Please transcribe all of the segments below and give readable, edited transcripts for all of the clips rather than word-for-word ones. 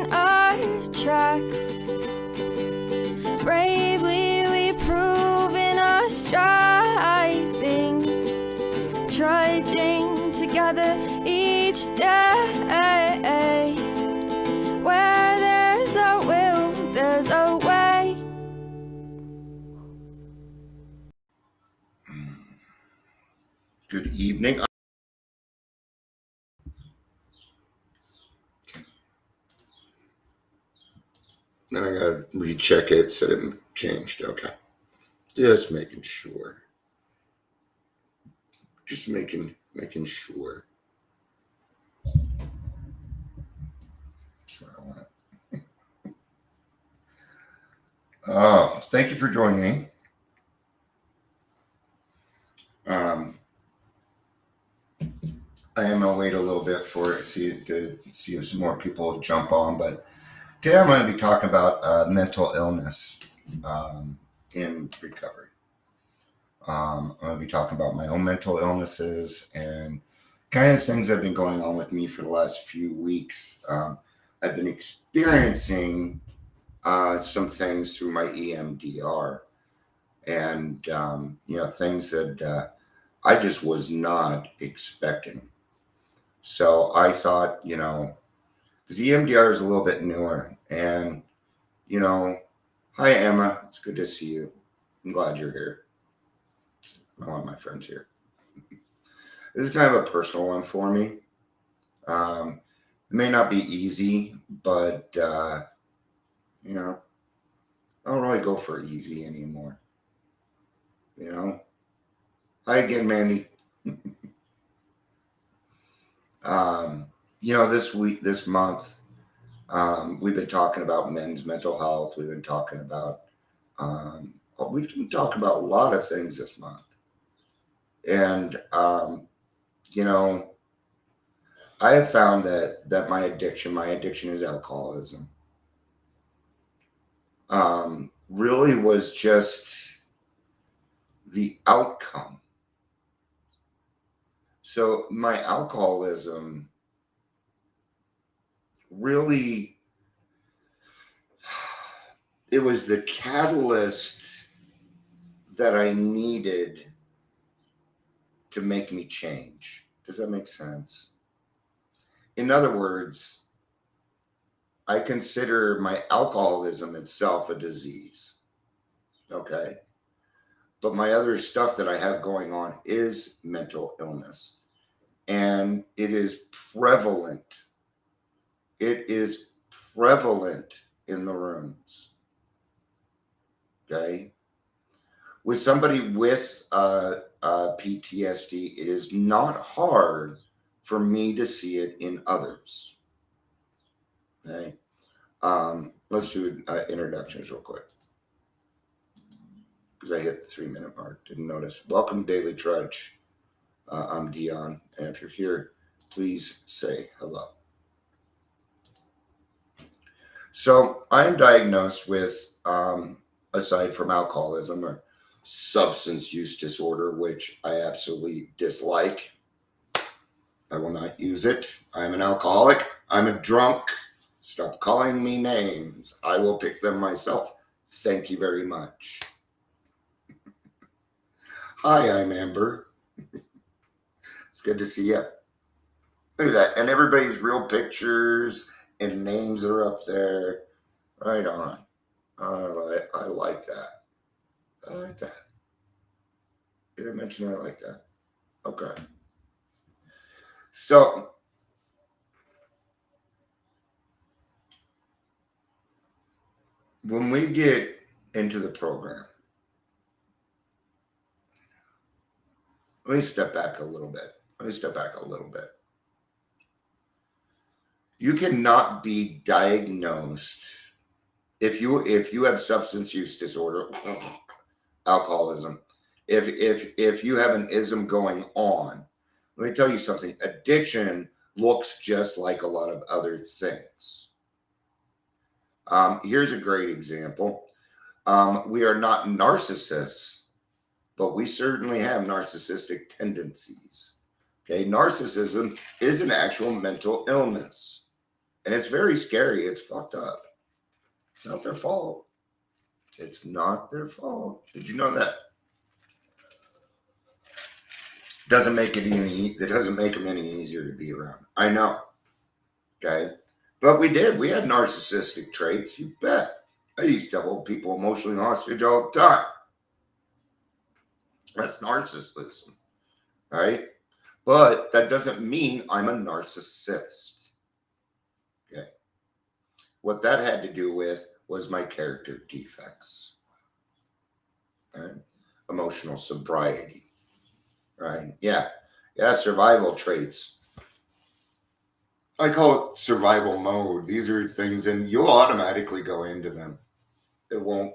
in our tracks. Bravely we prove in our striving, trudging together each day. Where there's a will, there's a way. Good evening. Then I gotta recheck it. Said it changed. Okay. Just making sure. Just making sure. That's what I want. Oh, thank you for joining me. I am gonna wait a little bit for it, see if some more people jump on. But today I'm going to be talking about mental illness in recovery. I'm going to be talking about my own mental illnesses and kind of things that have been going on with me for the last few weeks. I've been experiencing some things through my EMDR, and things that I just was not expecting. So I thought, because EMDR is a little bit newer, and hi Emma, it's good to see you. I'm glad you're here. I want my friends here. This is kind of a personal one for me. It may not be easy, but I don't really go for easy anymore. Hi again, Mandy. This month, we've been talking about men's mental health. We've been talking about a lot of things this month. And, I have found that my addiction is alcoholism, really was just the outcome. So my alcoholism really, it was the catalyst that I needed to make me change. Does that make sense? In other words, I consider my alcoholism itself a disease. Okay. But my other stuff that I have going on is mental illness. And it is prevalent. It is prevalent in the rooms. Okay. With somebody with PTSD, it is not hard for me to see it in others. Okay. Let's do introductions real quick, because I hit the 3-minute mark. Didn't notice. Welcome to Daily Trudge. I'm Dion, and if you're here, please say hello. So I'm diagnosed with, aside from alcoholism or substance use disorder, which I absolutely dislike. I will not use it. I'm an alcoholic. I'm a drunk. Stop calling me names. I will pick them myself. Thank you very much. Hi, I'm Amber. It's good to see you. Look at that. And everybody's real pictures and names are up there. Right on. I like that. I like that. Did I mention I like that? Okay. So, when we get into the program, let me step back a little bit. You cannot be diagnosed if you have substance use disorder, alcoholism. If you have an ism going on, let me tell you something. Addiction looks just like a lot of other things. Here's a great example. We are not narcissists, but we certainly have narcissistic tendencies. Okay, narcissism is an actual mental illness. And it's very scary. It's fucked up. It's not their fault. It's not their fault. Did you know that? Doesn't make it any. It doesn't make them any easier to be around. I know. Okay, but we did. We had narcissistic traits. You bet. I used to hold people emotionally hostage all the time. That's narcissism, right? But that doesn't mean I'm a narcissist. Okay. What that had to do with was my character defects, right? Emotional sobriety, right? Yeah. Survival traits. I call it survival mode. These are things, and you'll automatically go into them. It won't,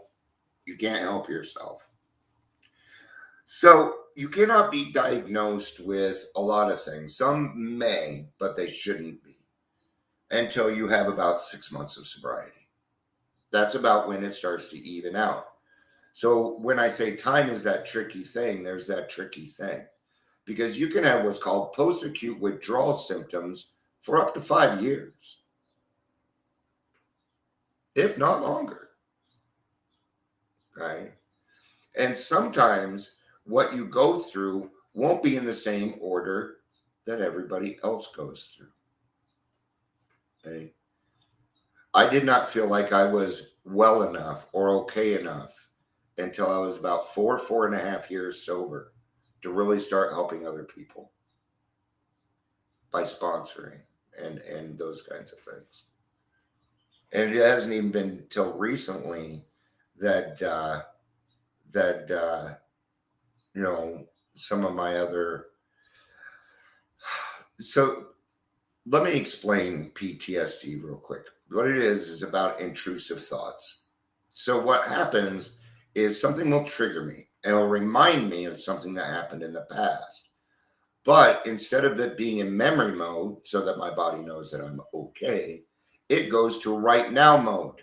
you can't help yourself. So you cannot be diagnosed with a lot of things. Some may, but they shouldn't be until you have about 6 months of sobriety. That's about when it starts to even out. So when I say time is that tricky thing, there's that tricky thing. Because you can have what's called post-acute withdrawal symptoms for up to 5 years, if not longer. Okay? And sometimes what you go through won't be in the same order that everybody else goes through. Okay? I did not feel like I was well enough or okay enough until I was about 4.5 years sober to really start helping other people by sponsoring and those kinds of things. And it hasn't even been until recently that some of my other. So let me explain PTSD real quick. What it is about intrusive thoughts. So what happens is something will trigger me and it'll remind me of something that happened in the past. But instead of it being in memory mode so that my body knows that I'm okay, it goes to right now mode.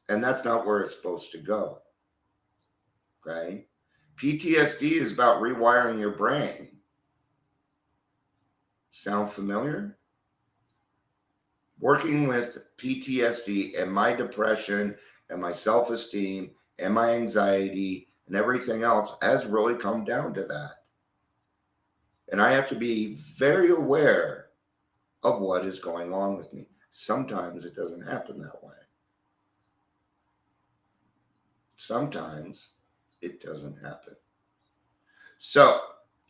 And that's not where it's supposed to go. Okay? PTSD is about rewiring your brain. Sound familiar? Working with PTSD and my depression and my self-esteem and my anxiety and everything else has really come down to that. And I have to be very aware of what is going on with me. Sometimes it doesn't happen that way. Sometimes it doesn't happen. So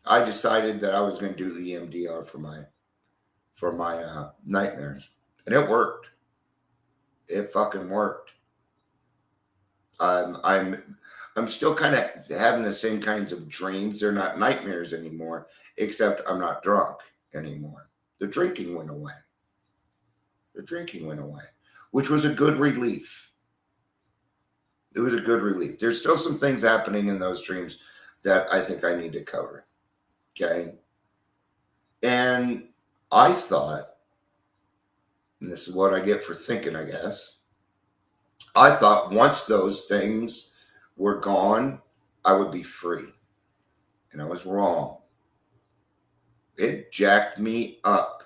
I decided that I was going to do EMDR for my nightmares, and it worked. It fucking worked. I'm still kind of having the same kinds of dreams. They're not nightmares anymore, except I'm not drunk anymore. The drinking went away. Which was a good relief. It was a good relief. There's still some things happening in those dreams that I think I need to cover. Okay. And I thought, and this is what I get for thinking, I guess. I thought once those things were gone, I would be free. And I was wrong. It jacked me up.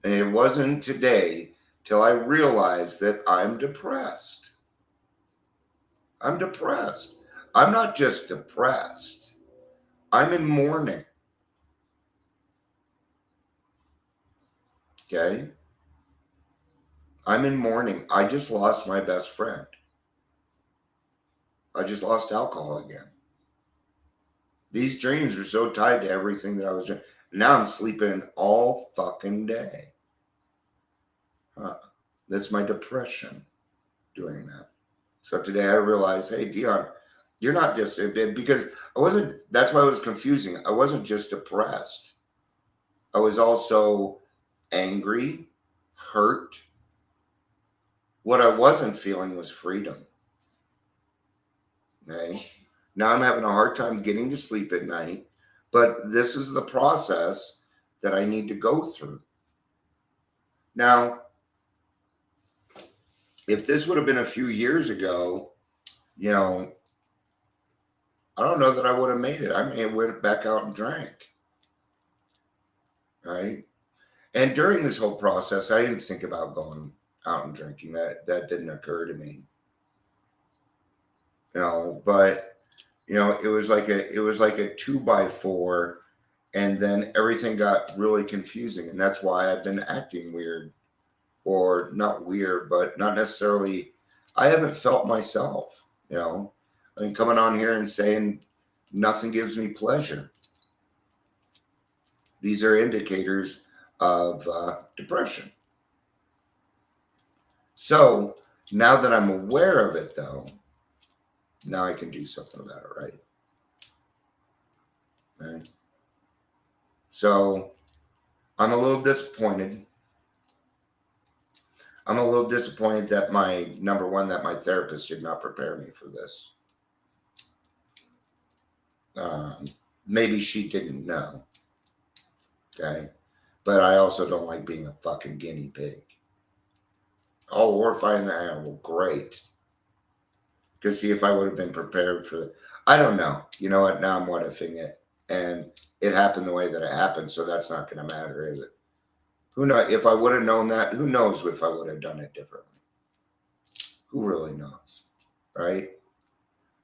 And it wasn't today till I realized that I'm depressed. I'm depressed. I'm not just depressed. I'm in mourning. Okay? I'm in mourning. I just lost my best friend. I just lost alcohol again. These dreams are so tied to everything that I was doing. Now I'm sleeping all fucking day. That's my depression doing that. So today I realized, hey, Dion, you're not just a bit, because that's why it was confusing. I wasn't just depressed. I was also angry, hurt. What I wasn't feeling was freedom. Okay. Now I'm having a hard time getting to sleep at night, but this is the process that I need to go through. Now, if this would have been a few years ago, I don't know that I would have made it. I may have went back out and drank. Right? And during this whole process, I didn't think about going out and drinking. That didn't occur to me. But it was like a 2x4, and then everything got really confusing, and that's why I've been acting weird, or not weird, but not necessarily. I haven't felt myself. I mean, coming on here and saying nothing gives me pleasure. These are indicators of depression. So now that I'm aware of it, though, now I can do something about it, right? So I'm a little disappointed. I'm a little disappointed that that my therapist did not prepare me for this. Maybe she didn't know. Okay. But I also don't like being a fucking guinea pig. Oh, we're finding that out. Well, great. Because see, if I would have been prepared for I don't know. You know what? Now I'm what ifing it. And it happened the way that it happened. So that's not going to matter, is it? Who knows? If I would have known that, who knows if I would have done it differently? Who really knows? Right?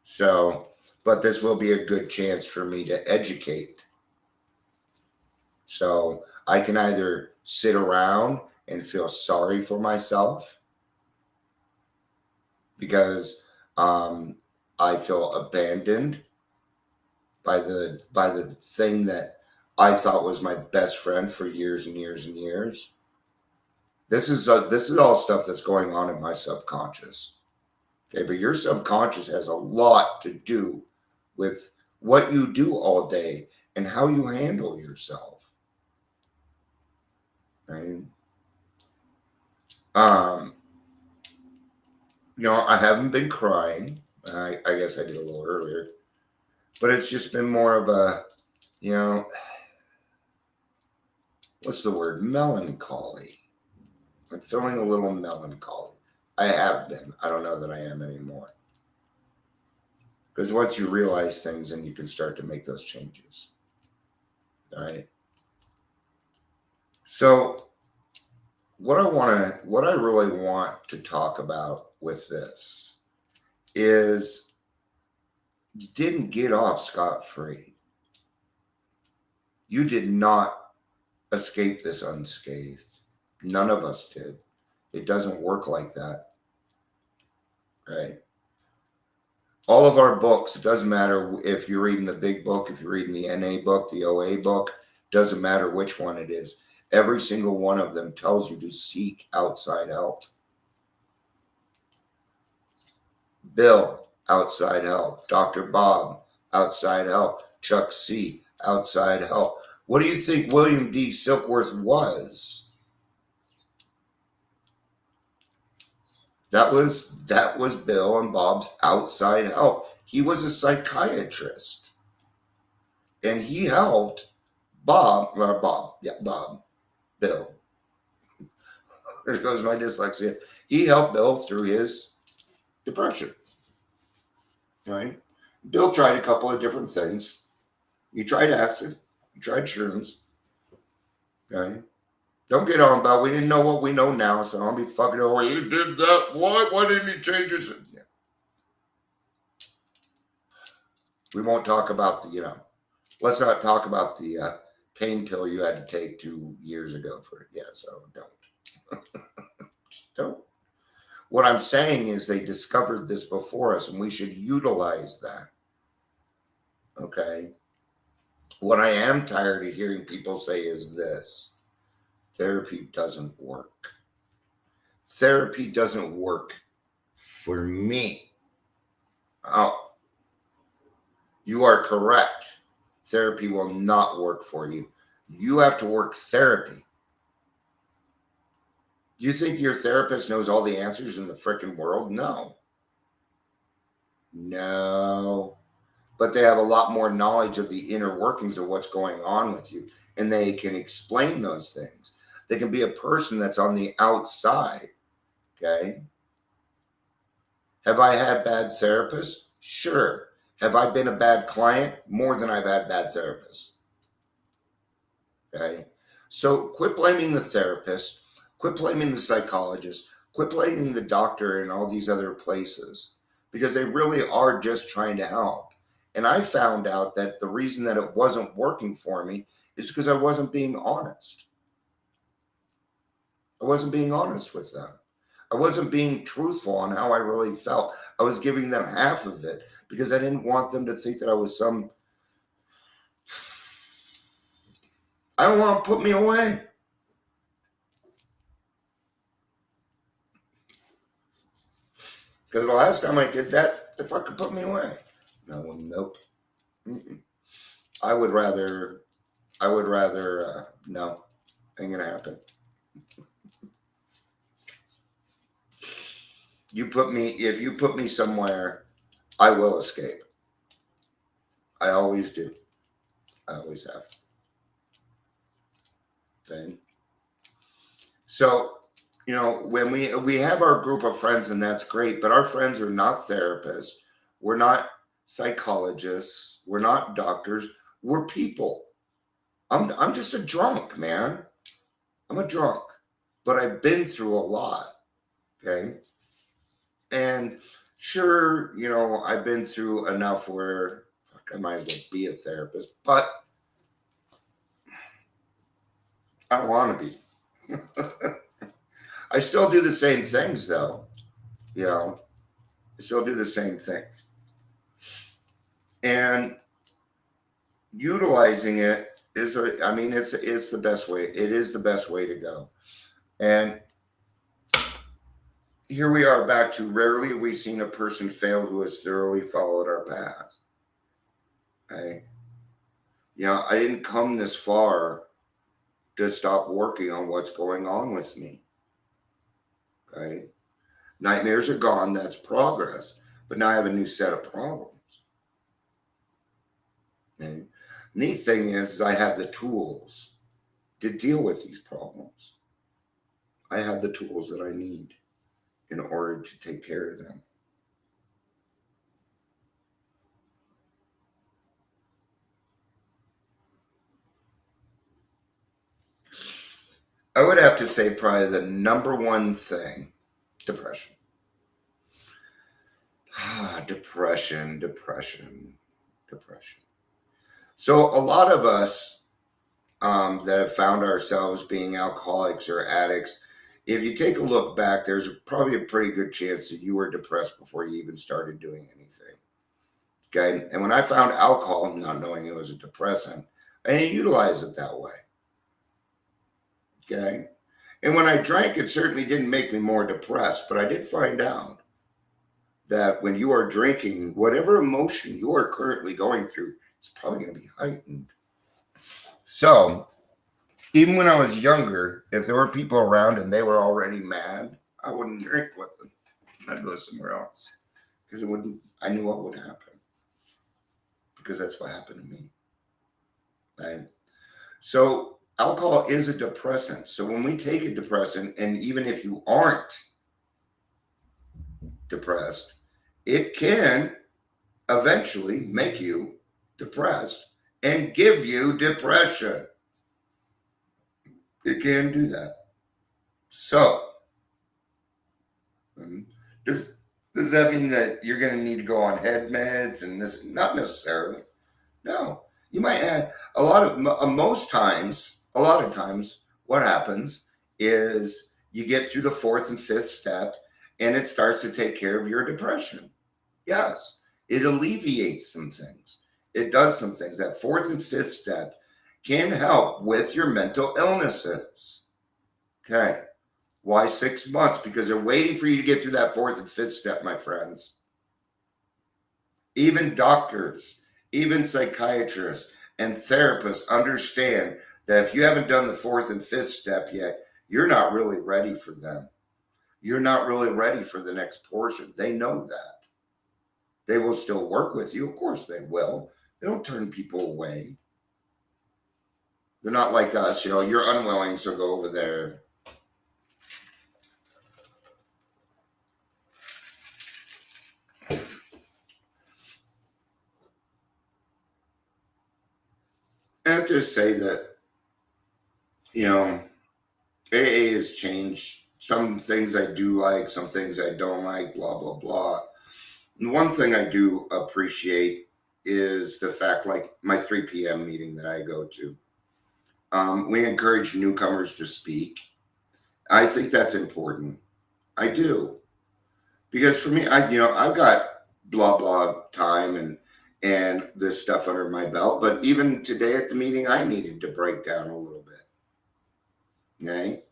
So, but this will be a good chance for me to educate. So I can either sit around and feel sorry for myself because I feel abandoned by the thing that I thought was my best friend for years and years and years. This is all stuff that's going on in my subconscious. Okay, but your subconscious has a lot to do with what you do all day and how you handle yourself. Right? I haven't been crying. I guess I did a little earlier, but it's just been more of a, what's the word? Melancholy. I'm feeling a little melancholy. I have been. I don't know that I am anymore. Because once you realize things, then you can start to make those changes. All right. So what I really want to talk about with this is you didn't get off scot-free. You did not escape this unscathed. None of us did. It doesn't work like that. Right? All of our books, it doesn't matter if you're reading the big book, if you're reading the NA book, the OA book, doesn't matter which one it is. Every single one of them tells you to seek outside help. Bill, outside help. Dr. Bob, outside help. Chuck C, outside help. What do you think William D. Silkworth was? That was Bill and Bob's outside help. He was a psychiatrist. And he helped Bill. There goes my dyslexia. He helped Bill through his depression. Right? Bill tried a couple of different things. He tried acid. He tried shrooms. Okay? Don't get on about we didn't know what we know now, so I'll be fucking over. You did that. Why didn't he change his? Yeah. We won't talk about let's not talk about the pain pill you had to take 2 years ago for it. Yeah, so don't. Don't. What I'm saying is they discovered this before us and we should utilize that. Okay? What I am tired of hearing people say is this. Therapy doesn't work. Therapy doesn't work for me. Oh, you are correct. Therapy will not work for you. You have to work therapy. You think your therapist knows all the answers in the frickin' world? No. No. But they have a lot more knowledge of the inner workings of what's going on with you, and they can explain those things. They can be a person that's on the outside. Okay. Have I had bad therapists? Sure. Have I been a bad client? More than I've had bad therapists. Okay. So quit blaming the therapist, quit blaming the psychologist, quit blaming the doctor and all these other places because they really are just trying to help. And I found out that the reason that it wasn't working for me is because I wasn't being honest. I wasn't being honest with them. I wasn't being truthful on how I really felt. I was giving them half of it because I didn't want them to think that I was some. I don't want to put me away. Because the last time I did that, they fucking put me away. No, nope. Mm-mm. I would rather, no, ain't gonna happen. If you put me somewhere, I will escape. I always do. I always have. Okay. So, when we have our group of friends and that's great, but our friends are not therapists. We're not psychologists. We're not doctors. We're people. I'm just a drunk, man. I'm a drunk, but I've been through a lot. Okay. And sure, I've been through enough where I might as well be a therapist, but I don't want to be. I still do the same things though. I still do the same thing. And utilizing it it's the best way. It is the best way to go. And here we are back to rarely have we seen a person fail who has thoroughly followed our path. Okay. I didn't come this far to stop working on what's going on with me. Okay. Nightmares are gone. That's progress. But now I have a new set of problems. Okay. Neat thing is I have the tools to deal with these problems. I have the tools that I need in order to take care of them. I would have to say probably the number one thing, depression. Depression. So a lot of us that have found ourselves being alcoholics or addicts, if you take a look back, there's probably a pretty good chance that you were depressed before you even started doing anything. Okay. And when I found alcohol, not knowing it was a depressant, I didn't utilize it that way. Okay. And when I drank, it certainly didn't make me more depressed, but I did find out that when you are drinking, whatever emotion you are currently going through, it's probably going to be heightened. So, even when I was younger, if there were people around and they were already mad, I wouldn't drink with them. I'd go somewhere else because I knew what would happen because that's what happened to me. Right? So, alcohol is a depressant. So, when we take a depressant, and even if you aren't depressed, it can eventually make you depressed and give you depression. It can do that. So, does that mean that you're going to need to go on head meds and this? Not necessarily. No, you might have a lot of times. What happens is you get through the fourth and fifth step, and it starts to take care of your depression. Yes, it alleviates some things. It does some things. That fourth and fifth step can help with your mental illnesses. Okay. Why 6 months? Because they're waiting for you to get through that fourth and fifth step, my friends. Even doctors, even psychiatrists and therapists understand that if you haven't done the fourth and fifth step yet, you're not really ready for them. You're not really ready for the next portion. They know that. They will still work with you. Of course they will. They don't turn people away. They're not like us, you're unwilling, so go over there. I have to say that You know, AA has changed. Some things I do like, some things I don't like, blah, blah, blah. And one thing I do appreciate is the fact, like my 3 p.m. meeting that I go to, we encourage newcomers to speak. I think that's important. I do. Because for me, I've got blah, blah time and this stuff under my belt. But even today at the meeting, I needed to break down a little bit. Okay.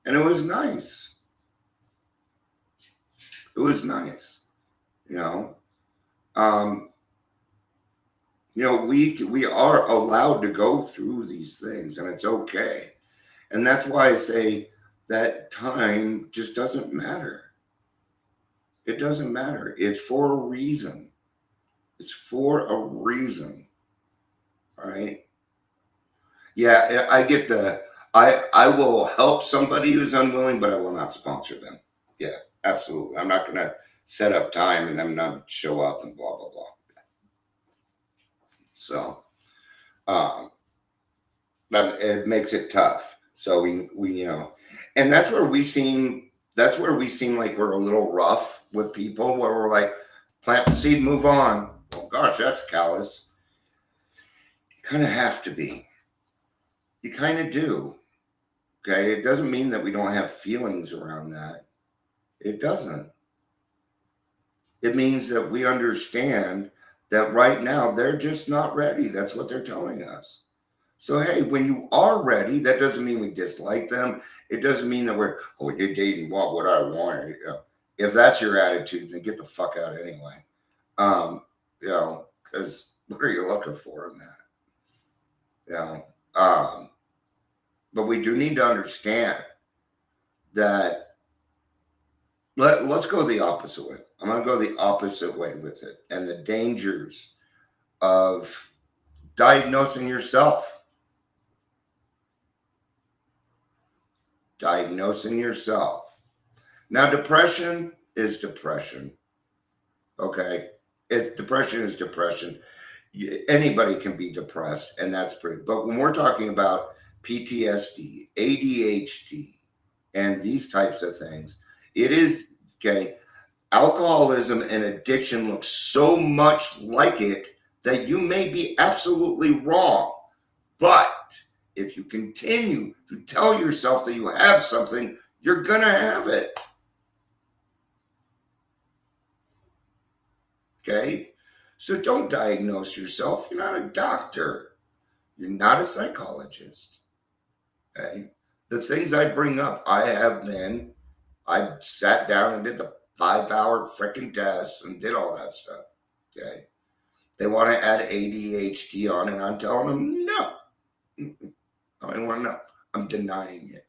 And it was nice. It was nice. You know, um, we are allowed to go through these things, and it's okay. And that's why I say that time just doesn't matter. It doesn't matter. It's for a reason. It's for a reason, right? Yeah, I get I will help somebody who's unwilling, but I will not sponsor them. Yeah, absolutely. I'm not gonna set up time and them not show up and blah blah blah. So um that it makes it tough. So we and that's where we seem like we're a little rough with people, where we're like, plant the seed, move on. Well, gosh, that's callous. You kind of have to be. You kind of do. Okay, it doesn't mean that we don't have feelings around that. It doesn't. It means that we understand that right now they're just not ready. That's what they're telling us. So, hey, when you are ready, that doesn't mean we dislike them. It doesn't mean that you're dating what I want. If that's your attitude, then get the fuck out anyway. Because what are you looking for in that? You know, but we do need to understand that let's go the opposite way. I'm going to go the opposite way with it and the dangers of diagnosing yourself. Diagnosing yourself. Now, depression is depression. Okay. Depression is depression. Anybody can be depressed, and that's pretty. But when we're talking about PTSD, ADHD, and these types of things, it is okay. Alcoholism and addiction look so much like it that you may be absolutely wrong. But if you continue to tell yourself that you have something, you're going to have it. Okay? So don't diagnose yourself. You're not a doctor. You're not a psychologist. Okay? The things I bring up, I sat down and did the 5-hour freaking tests and did all that stuff. Okay? They want to add ADHD on, and I'm telling them no. I don't want to know. I'm denying it.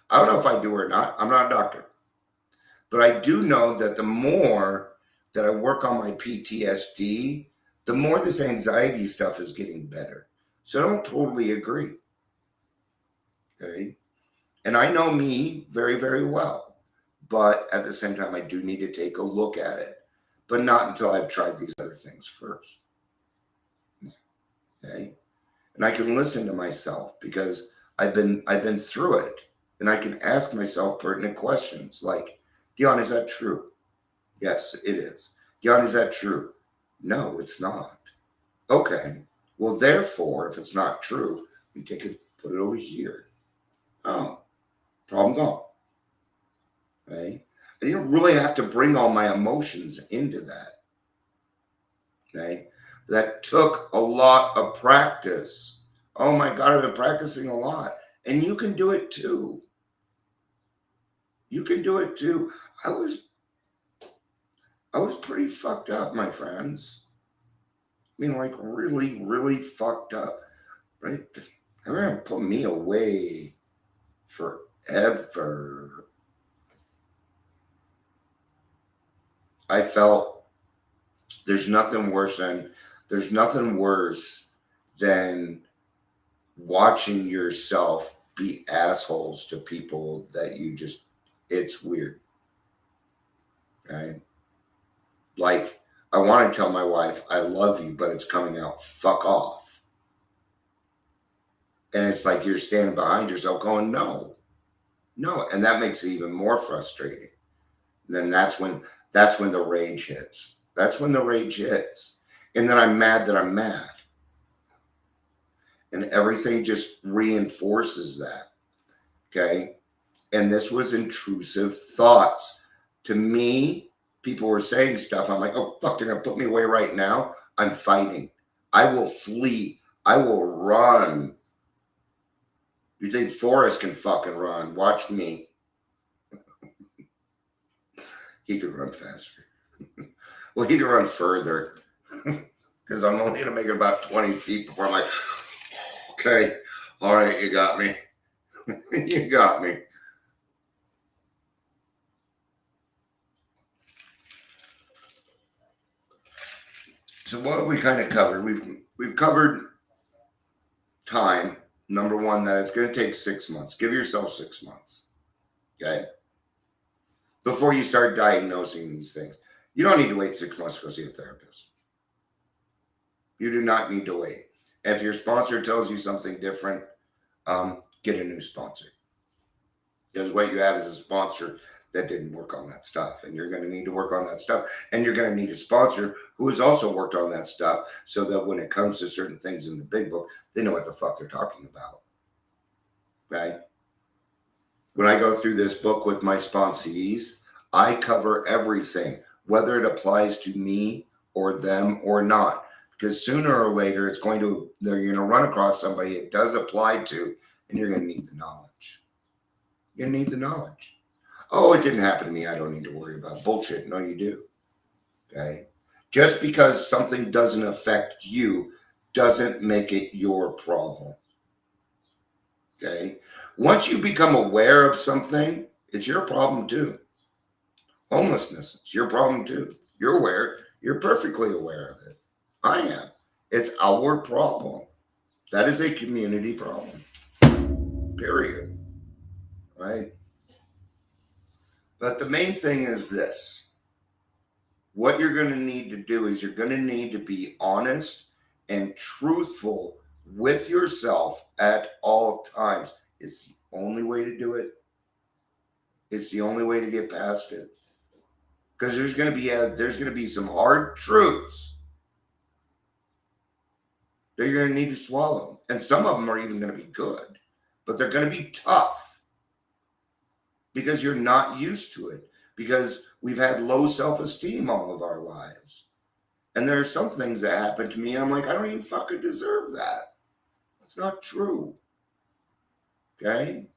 I don't know if I do or not. I'm not a doctor. But I do know that the more that I work on my PTSD, the more this anxiety stuff is getting better. So I don't totally agree. Okay. And I know me very, very well. But at the same time, I do need to take a look at it. But not until I've tried these other things first. Okay. And I can listen to myself because I've been through it. And I can ask myself pertinent questions like, Dion, is that true? Yes, it is. Dion, is that true? No, it's not. Okay. Well, therefore, if it's not true, we take it, put it over here. Oh, problem gone. Okay. I didn't really have to bring all my emotions into that. Okay. That took a lot of practice. Oh my God, I've been practicing a lot. And you can do it too. You can do it too. I was pretty fucked up, my friends. I mean, like really, really fucked up. Right? They're gonna put me away forever. I felt there's nothing worse than watching yourself be assholes to people that it's weird. Okay. Like, I want to tell my wife, I love you, but it's coming out, fuck off. And it's like you're standing behind yourself going, no, no. And that makes it even more frustrating. Then that's when the rage hits. That's when the rage hits. And then I'm mad that I'm mad. And everything just reinforces that. Okay. And this was intrusive thoughts. To me, people were saying stuff. I'm like, oh, fuck, they're going to put me away right now. I'm fighting. I will flee. I will run. You think Forrest can fucking run? Watch me. He could run faster. Well, he could run further. Because I'm only going to make it about 20 feet before I'm like, okay, all right, you got me. You got me. So what have we kind of covered? We've covered time. Number one, that it's going to take 6 months. Give yourself 6 months. Okay. Before you start diagnosing these things. You don't need to wait 6 months to go see a therapist. You do not need to wait. If your sponsor tells you something different, get a new sponsor. Because what you have is a sponsor that didn't work on that stuff. And you're going to need to work on that stuff. And you're going to need a sponsor who has also worked on that stuff so that when it comes to certain things in the big book, they know what the fuck they're talking about. Okay? When I go through this book with my sponsees, I cover everything, whether it applies to me or them or not. Because sooner or later, they're going to run across somebody it does apply to, and you're going to need the knowledge. You need the knowledge. Oh, it didn't happen to me. I don't need to worry about bullshit. No, you do. Okay. Just because something doesn't affect you doesn't make it your problem. Okay. Once you become aware of something, it's your problem too. Homelessness, it's your problem too. You're aware. You're perfectly aware of it. I am. It's our problem. That is a community problem. Period. Right? But the main thing is this. What you're going to need to do is you're going to need to be honest and truthful with yourself at all times. It's the only way to do it. It's the only way to get past it. Because there's going to be some hard truths that you're going to need to swallow. And some of them are even going to be good, but they're going to be tough because you're not used to it, because we've had low self-esteem all of our lives. And there are some things that happen to me. I'm like, I don't even fucking deserve that. That's not true. Okay?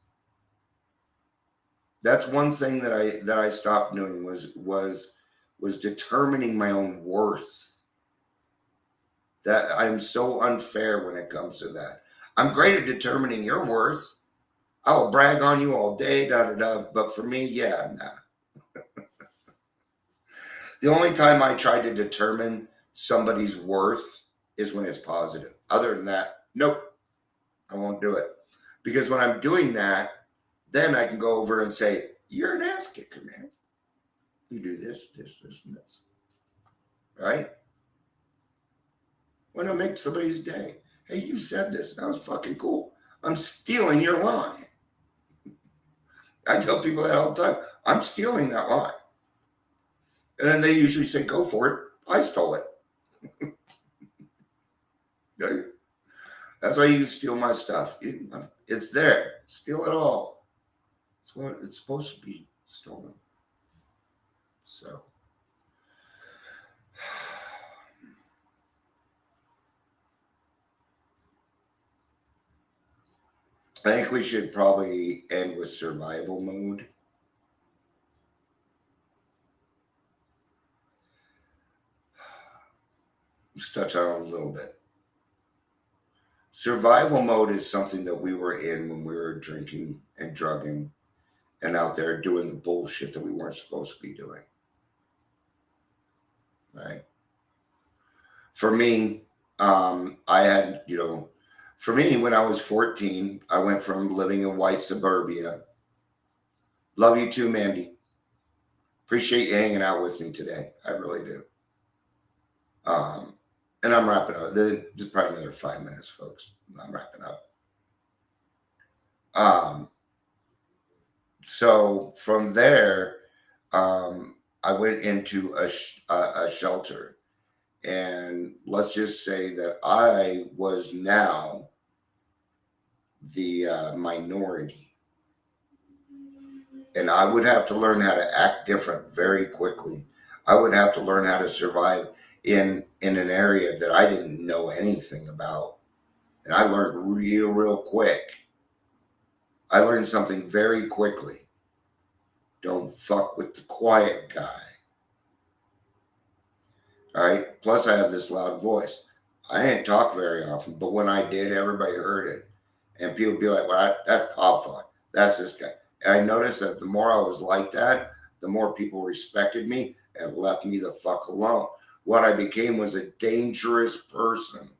That's one thing that I stopped doing was determining my own worth. That I'm so unfair when it comes to that. I'm great at determining your worth. I will brag on you all day, but for me, yeah, nah. The only time I try to determine somebody's worth is when it's positive. Other than that, nope, I won't do it. Because when I'm doing that, then I can go over and say, you're an ass kicker, man. You do this, this, this, and this. Right? When I make somebody's day. Hey, you said this. That was fucking cool. I'm stealing your line. I tell people that all the time. I'm stealing that line. And then they usually say, go for it. I stole it. Okay? That's why you steal my stuff. It's there. Steal it all. It's what it's supposed to be stolen. So. I think we should probably end with survival mode. Let's touch on it a little bit. Survival mode is something that we were in when we were drinking and drugging and out there doing the bullshit that we weren't supposed to be doing. Right? For me, for me, when I was 14, I went from living in white suburbia. Love you too, Mandy. Appreciate you hanging out with me today. I really do. And I'm wrapping up. There's probably another 5 minutes, folks. I'm wrapping up. So from there, I went into a shelter, and let's just say that I was now the minority, and I would have to learn how to act different very quickly. I would have to learn how to survive in an area that I didn't know anything about, and I learned real quick. I learned something very quickly. Don't fuck with the quiet guy. All right. Plus, I have this loud voice. I didn't talk very often, but when I did, everybody heard it, and people would be like, "Well, that's Pop. That's this guy." And I noticed that the more I was like that, the more people respected me and left me the fuck alone. What I became was a dangerous person.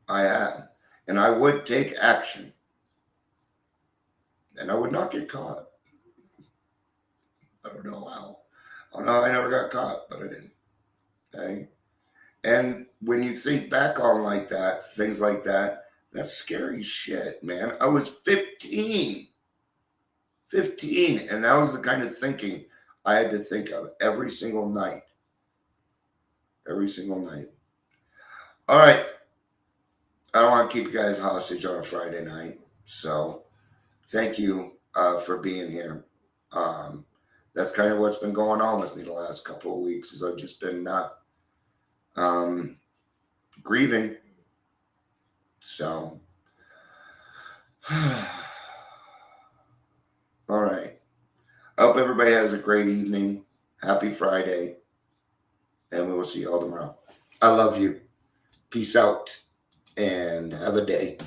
I had, and I would take action, and I would not get caught. I don't know how. I don't know how I never got caught, but I didn't. Okay. And when you think back on like that, things like that, that's scary shit, man. I was 15, 15, and that was the kind of thinking I had to think of every single night. Every single night. All right. I don't want to keep you guys hostage on a Friday night. So thank you for being here. That's kind of what's been going on with me the last couple of weeks is I've just been grieving. So, all right. I hope everybody has a great evening. Happy Friday. And we will see you all tomorrow. I love you. Peace out and have a day.